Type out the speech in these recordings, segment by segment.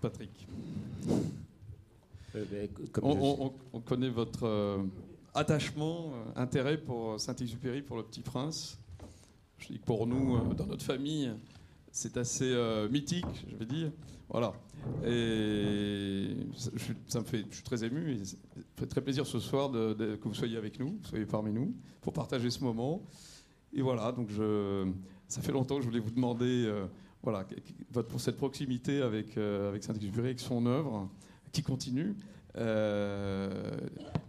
Patrick. Comme On connaît votre attachement, intérêt pour Saint-Exupéry, pour Le Petit Prince. Je dis que pour nous, dans notre famille, c'est assez mythique, je vais dire. Voilà. Et je suis très ému. Et ça me fait très plaisir ce soir que vous soyez avec nous, que vous soyez parmi nous, pour partager ce moment. Et voilà, donc ça fait longtemps que je voulais vous demander voilà, pour cette proximité avec Saint-Exupéry, avec son œuvre, qui continue.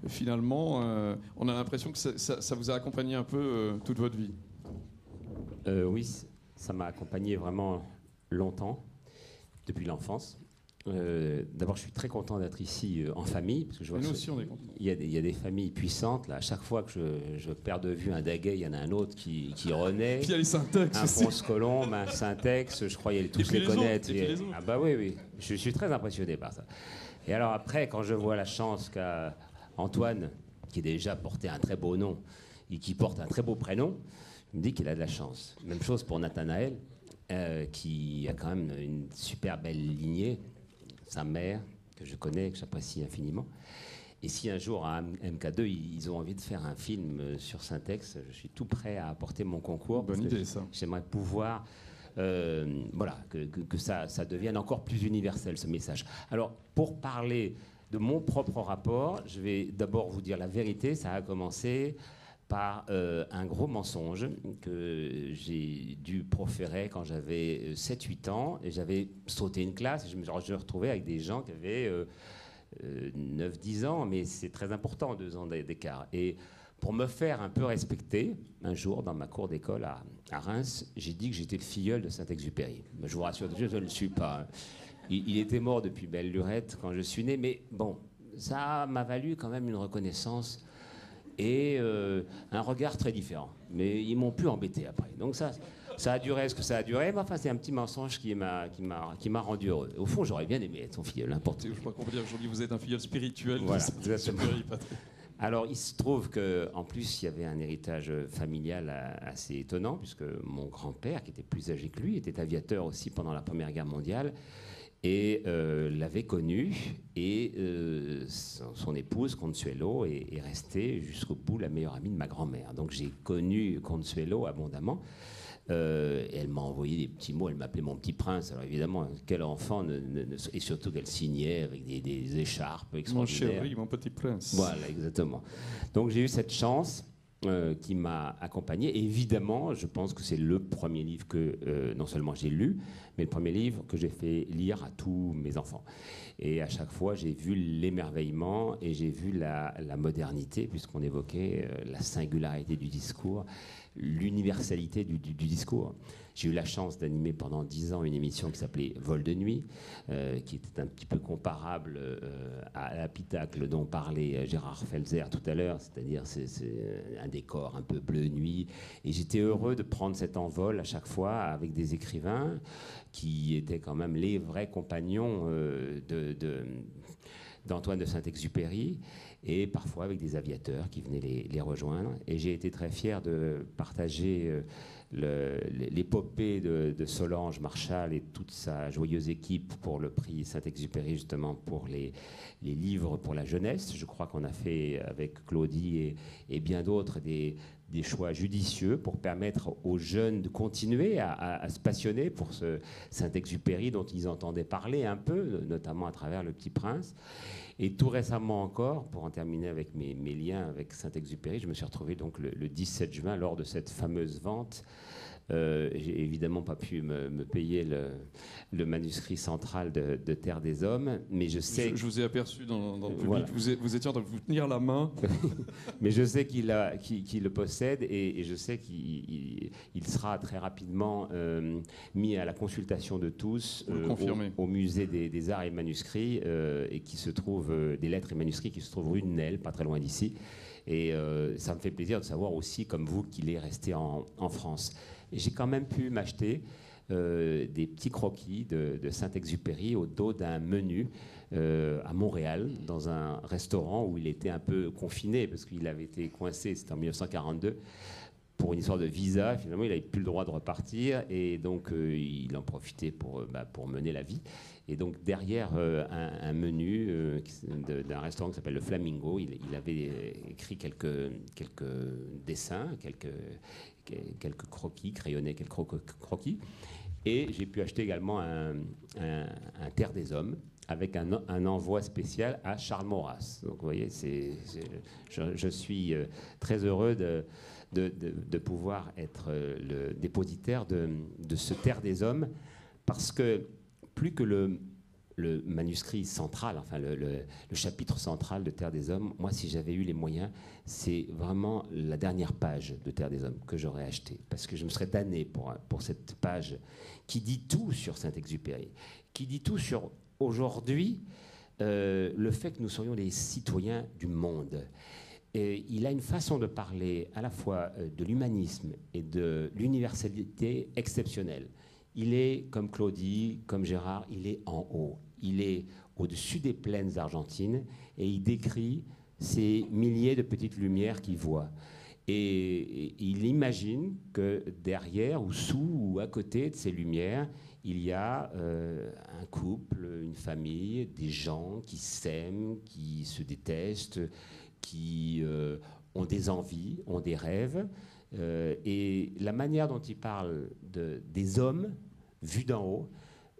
Finalement, on a l'impression que ça vous a accompagné un peu toute votre vie. Oui, ça m'a accompagné vraiment longtemps, depuis l'enfance. D'abord, je suis très content d'être ici en famille, parce que je vois nous aussi, on est contents. Il y a des familles puissantes. Là, à chaque fois que je perds de vue un Daguet, il y en a un autre qui renaît. Puis il y a les Syntex. Un Ponce-Colombe, un Syntex, je crois qu'ils tous les connaissent. Ah bah oui, je suis très impressionné par ça. Et alors après, quand je vois la chance qu'a Antoine, qui déjà portait un très beau nom et qui porte un très beau prénom, je me dis qu'il a de la chance. Même chose pour Nathanaël, qui a quand même une super belle lignée. Sa mère, que je connais, que j'apprécie infiniment. Et si un jour, à MK2, ils ont envie de faire un film sur Syntex, je suis tout prêt à apporter mon concours. Bonne idée, ça. J'aimerais pouvoir... voilà, que ça devienne encore plus universel, ce message. Alors, pour parler de mon propre rapport, je vais d'abord vous dire la vérité. Ça a commencé par un gros mensonge que j'ai dû proférer quand j'avais 7-8 ans. Et j'avais sauté une classe et je me retrouvais avec des gens qui avaient 9-10 ans, mais c'est très important, 2 ans d'écart. Et pour me faire un peu respecter, un jour, dans ma cour d'école à Reims, j'ai dit que j'étais le filleul de Saint-Exupéry. Je vous rassure, je ne le suis pas. Il était mort depuis belle lurette quand je suis né, mais bon, ça m'a valu quand même une reconnaissance et un regard très différent. Mais ils m'ont pu embêter après. Donc ça a duré ce que ça a duré, mais enfin c'est un petit mensonge qui m'a rendu heureux. Au fond, j'aurais bien aimé être son filleul. Je crois qu'on peut dire qu'aujourd'hui vous êtes un filleul spirituel. Voilà, de Saint-Exupéry, Patrick. Alors, il se trouve qu'en plus, il y avait un héritage familial assez étonnant, puisque mon grand-père, qui était plus âgé que lui, était aviateur aussi pendant la Première Guerre mondiale, et l'avait connu, et son épouse, Consuelo, est restée jusqu'au bout la meilleure amie de ma grand-mère. Donc, j'ai connu Consuelo abondamment. Et elle m'a envoyé des petits mots, elle m'appelait mon petit prince. Alors évidemment, quel enfant et surtout qu'elle signait avec des écharpes extraordinaires. Mon chéri, mon petit prince. Voilà, exactement. Donc j'ai eu cette chance qui m'a accompagné. Et évidemment, je pense que c'est le premier livre que non seulement j'ai lu, mais le premier livre que j'ai fait lire à tous mes enfants. Et à chaque fois, j'ai vu l'émerveillement et j'ai vu la modernité, puisqu'on évoquait la singularité du discours, l'universalité du discours. J'ai eu la chance d'animer pendant 10 ans une émission qui s'appelait Vol de nuit, qui était un petit peu comparable à l'Apitacle dont parlait Gérard Felzer tout à l'heure, c'est-à-dire c'est un décor un peu bleu nuit. Et j'étais heureux de prendre cet envol à chaque fois avec des écrivains qui étaient quand même les vrais compagnons d'Antoine de Saint-Exupéry, et parfois avec des aviateurs qui venaient les rejoindre. Et j'ai été très fier de partager l'épopée de Solange Marchal et toute sa joyeuse équipe pour le prix Saint-Exupéry, justement pour les livres pour la jeunesse. Je crois qu'on a fait avec Claudie et bien d'autres des choix judicieux pour permettre aux jeunes de continuer à se passionner pour ce Saint-Exupéry dont ils entendaient parler un peu, notamment à travers Le Petit Prince. Et tout récemment encore, pour en terminer avec mes liens avec Saint-Exupéry, je me suis retrouvé donc le 17 juin lors de cette fameuse vente. J'ai évidemment pas pu me payer le manuscrit central de Terre des Hommes, mais je sais... Je vous ai aperçu dans le public, voilà. vous étiez en train de vous tenir la main. Mais je sais qu'il le possède et je sais qu'il sera très rapidement mis à la consultation de tous au musée des arts et manuscrits et qui se trouve, des lettres et manuscrits qui se trouvent rue de Nesle, pas très loin d'ici. Et ça me fait plaisir de savoir aussi, comme vous, qu'il est resté en France. Et j'ai quand même pu m'acheter des petits croquis de Saint-Exupéry au dos d'un menu à Montréal, dans un restaurant où il était un peu confiné, parce qu'il avait été coincé, c'était en 1942, pour une histoire de visa. Finalement, il n'avait plus le droit de repartir et donc il en profitait pour mener la vie. Et donc derrière un menu d'un restaurant qui s'appelle le Flamingo, il avait écrit quelques dessins, quelques croquis, crayonnés quelques croquis. Et j'ai pu acheter également un Terre des Hommes avec un envoi spécial à Charles Maurras. Donc vous voyez, je suis très heureux de pouvoir être le dépositaire de ce Terre des Hommes, parce que plus que le manuscrit central, enfin le chapitre central de Terre des Hommes, moi, si j'avais eu les moyens, c'est vraiment la dernière page de Terre des Hommes que j'aurais acheté, parce que je me serais damné pour cette page qui dit tout sur Saint-Exupéry, qui dit tout sur aujourd'hui le fait que nous serions les citoyens du monde. Et il a une façon de parler à la fois de l'humanisme et de l'universalité exceptionnelle. Il est, comme Claudie, comme Gérard, il est en haut. Il est au-dessus des plaines argentines et il décrit ces milliers de petites lumières qu'il voit. Et il imagine que derrière, ou sous, ou à côté de ces lumières, il y a un couple, une famille, des gens qui s'aiment, qui se détestent, qui ont des envies, ont des rêves. Et la manière dont il parle des hommes vus d'en haut,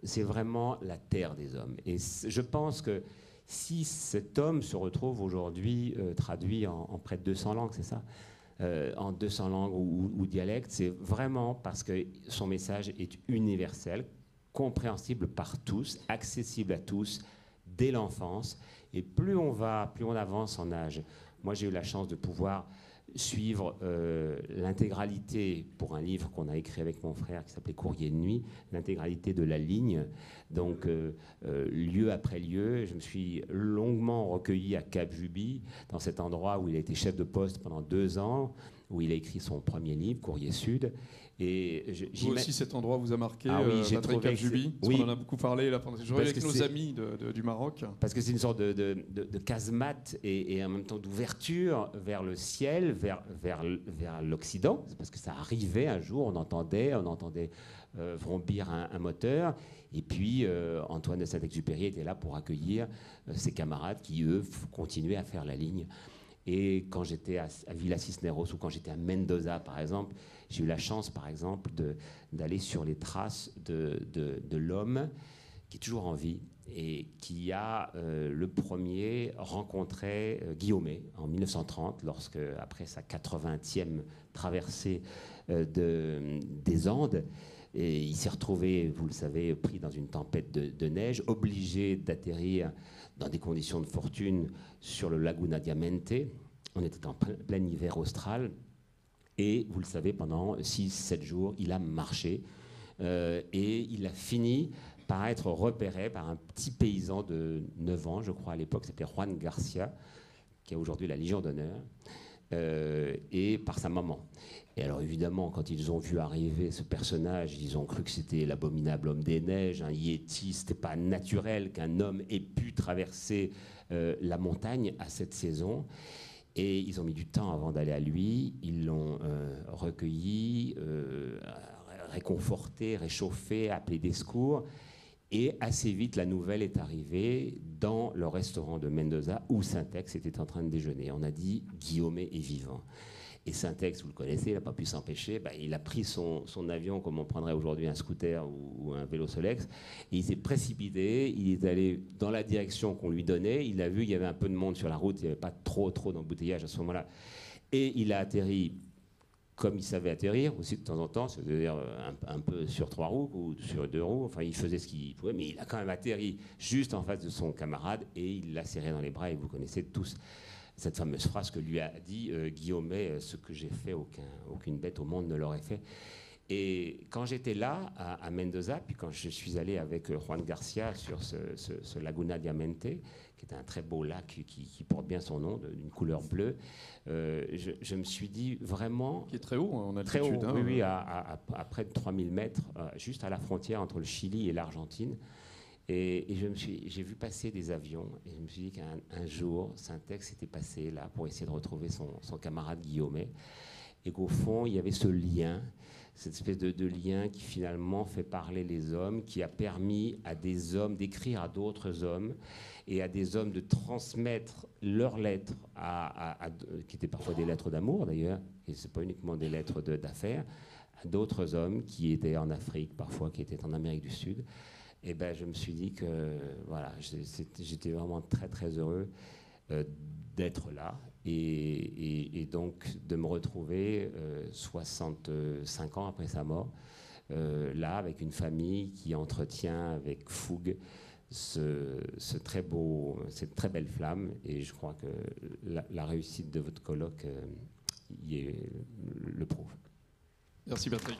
c'est vraiment la terre des hommes. Et je pense que si cet homme se retrouve aujourd'hui traduit en près de 200 langues, c'est ça, en 200 langues ou dialectes, c'est vraiment parce que son message est universel, compréhensible par tous, accessible à tous dès l'enfance. Et plus on avance en âge. Moi, j'ai eu la chance de pouvoir suivre l'intégralité, pour un livre qu'on a écrit avec mon frère qui s'appelait Courrier de nuit, l'intégralité de la ligne, donc lieu après lieu. Je me suis longuement recueilli à Cap-Juby, dans cet endroit où il a été chef de poste pendant 2 ans, où il a écrit son premier livre, Courrier Sud. Et vous aussi, cet endroit vous a marqué, j'ai trouvé Cap-Juby, parce qu'on en a beaucoup parlé là pendant ces jours avec nos amis du Maroc. Parce que c'est une sorte de casemate et en même temps d'ouverture vers le ciel, vers l'Occident, parce que ça arrivait un jour, on entendait vrombir un moteur, et puis Antoine de Saint-Exupéry était là pour accueillir ses camarades qui, eux, continuaient à faire la ligne. Et quand j'étais à Villa Cisneros ou quand j'étais à Mendoza, par exemple, j'ai eu la chance, par exemple, d'aller sur les traces de l'homme qui est toujours en vie et qui a le premier rencontré Guillaumet en 1930, lorsque, après sa 80e traversée des Andes, et il s'est retrouvé, vous le savez, pris dans une tempête de neige, obligé d'atterrir dans des conditions de fortune sur le Laguna Diamante. On était en plein hiver austral. Et vous le savez, pendant 6-7 jours, il a marché. Et il a fini par être repéré par un petit paysan de 9 ans, je crois à l'époque, c'était Juan Garcia, qui a aujourd'hui la Légion d'honneur, et par sa maman. Et alors évidemment, quand ils ont vu arriver ce personnage, ils ont cru que c'était l'abominable homme des neiges, un yéti. C'était pas naturel qu'un homme ait pu traverser la montagne à cette saison. Et ils ont mis du temps avant d'aller à lui. Ils l'ont recueilli, réconforté, réchauffé, appelé des secours. Et assez vite, la nouvelle est arrivée dans le restaurant de Mendoza où Saint-Ex était en train de déjeuner. On a dit « Guillaumet est vivant ». Et Saint-Ex, vous le connaissez, il n'a pas pu s'empêcher. Il a pris son avion comme on prendrait aujourd'hui un scooter ou un vélo Solex. Et il s'est précipité, il est allé dans la direction qu'on lui donnait. Il a vu qu'il y avait un peu de monde sur la route, il n'y avait pas trop d'embouteillage à ce moment-là. Et il a atterri comme il savait atterrir, aussi de temps en temps, c'est-à-dire un peu sur 3 roues ou sur 2 roues. Enfin, il faisait ce qu'il pouvait, mais il a quand même atterri juste en face de son camarade et il l'a serré dans les bras. Et vous connaissez tous cette fameuse phrase que lui a dit Guillaumet, ce que j'ai fait, aucune bête au monde ne l'aurait fait. Et quand j'étais là, à Mendoza, puis quand je suis allé avec Juan Garcia sur ce Laguna Diamante, qui est un très beau lac qui porte bien son nom, d'une couleur bleue, je me suis dit vraiment... Qui est très haut, en altitude. Très haut, oui, à près de 3000 mètres, juste à la frontière entre le Chili et l'Argentine. Et j'ai vu passer des avions et je me suis dit qu'un jour, Saint-Ex était passé là pour essayer de retrouver son camarade Guillaumet. et qu'au fond, il y avait ce lien, cette espèce de lien qui finalement fait parler les hommes, qui a permis à des hommes d'écrire à d'autres hommes, et à des hommes de transmettre leurs lettres, qui étaient parfois des lettres d'amour d'ailleurs, et ce n'est pas uniquement des lettres d'affaires, à d'autres hommes qui étaient en Afrique, parfois qui étaient en Amérique du Sud. Et ben, je me suis dit que voilà, j'étais vraiment très très heureux d'être là et donc de me retrouver 65 ans après sa mort, là avec une famille qui entretient avec fougue cette très belle flamme, et je crois que la réussite de votre colloque le prouve. Merci Patrick.